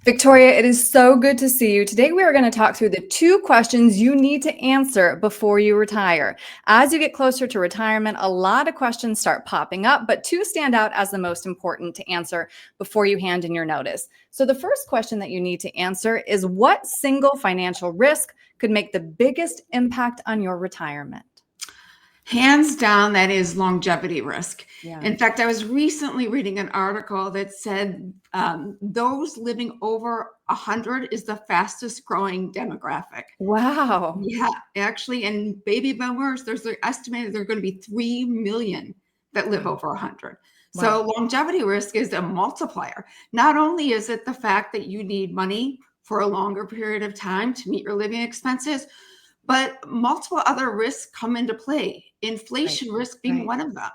Victoria, it is so good to see you. Today, we are going to talk through the 2 questions you need to answer before you retire. As you get closer to retirement, a lot of questions start popping up, but 2 stand out as the most important to answer before you hand in your notice. So, the first question that you need to answer is, what single financial risk could make the biggest impact on your retirement? Hands down, that is longevity risk. Yeah. In fact, I was recently reading an article that said those living over 100 is the fastest growing demographic. Wow. Yeah, actually, and baby boomers, there's estimated there are going to be 3 million that live over 100. Wow. So longevity risk is a multiplier. Not only is it the fact that you need money for a longer period of time to meet your living expenses, but multiple other risks come into play, inflation risk being one of them.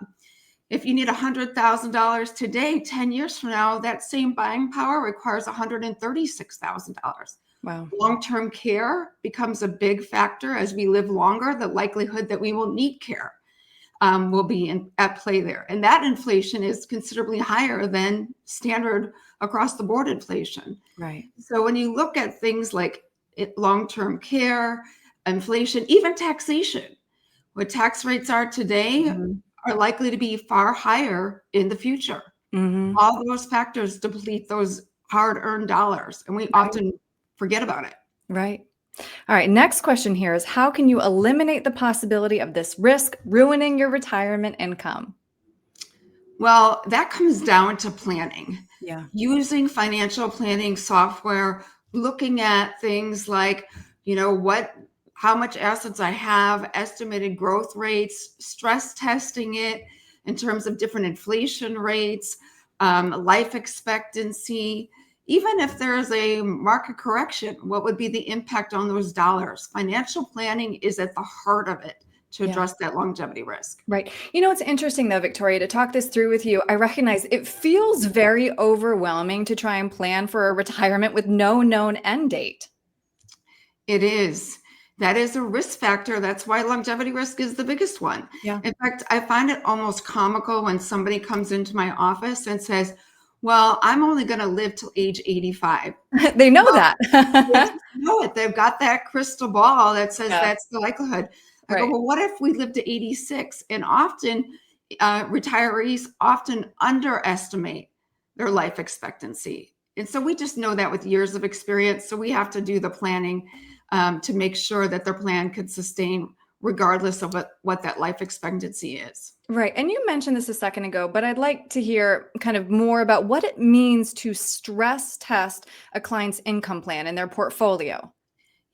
If you need $100,000 today, 10 years from now, that same buying power requires $136,000. Wow. Long-term care becomes a big factor as we live longer. The likelihood that we will need care will be at play there. And that inflation is considerably higher than standard across the board inflation. Right. So when you look at things like long-term care, inflation, even taxation, what tax rates are today are likely to be far higher in the future. All those factors deplete those hard-earned dollars, and we often forget about it. Right. All right. Next question here is, how can you eliminate the possibility of this risk ruining your retirement income? Well, that comes down to planning. Yeah. Using financial planning software, looking at things like, how much assets I have, estimated growth rates, stress testing it in terms of different inflation rates, life expectancy. Even if there's a market correction, what would be the impact on those dollars? Financial planning is at the heart of it to address that longevity risk. Right. It's interesting though, Victoria, to talk this through with you. I recognize it feels very overwhelming to try and plan for a retirement with no known end date. It is. That is a risk factor. That's why longevity risk is the biggest one. Yeah. In fact, I find it almost comical when somebody comes into my office and says, well, I'm only going to live till age 85. They know that. They just know it. They've got that crystal ball that says that's the likelihood. I go, well, what if we live to 86? And often retirees often underestimate their life expectancy. And so we just know that with years of experience. So we have to do the planning to make sure that their plan could sustain regardless of what that life expectancy is. Right. And you mentioned this a second ago, but I'd like to hear kind of more about what it means to stress test a client's income plan and their portfolio.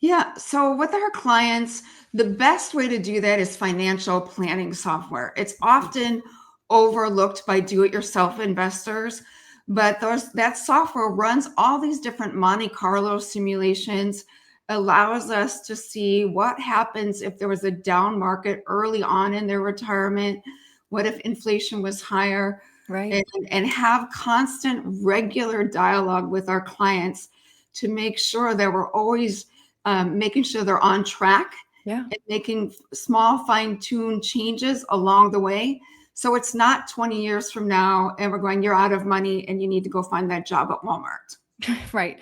Yeah. So with our clients, the best way to do that is financial planning software. It's often overlooked by do-it-yourself investors, but that software runs all these different Monte Carlo simulations, allows us to see what happens if there was a down market early on in their retirement. What if inflation was higher? Right. And have constant regular dialogue with our clients to make sure that we're always making sure they're on track and making small fine-tuned changes along the way. So it's not 20 years from now and we're going, you're out of money and you need to go find that job at Walmart. Right.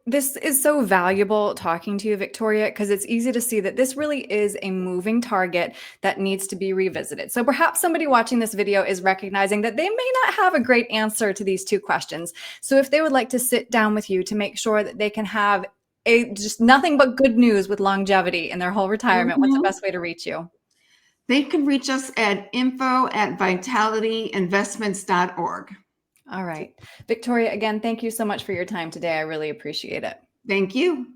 This is so valuable talking to you, Victoria, because it's easy to see that this really is a moving target that needs to be revisited. So perhaps somebody watching this video is recognizing that they may not have a great answer to these 2 questions. So if they would like to sit down with you to make sure that they can have just nothing but good news with longevity in their whole retirement, what's the best way to reach you? They can reach us at info@vitalityinvestments.org. All right. Victoria, again, thank you so much for your time today. I really appreciate it. Thank you.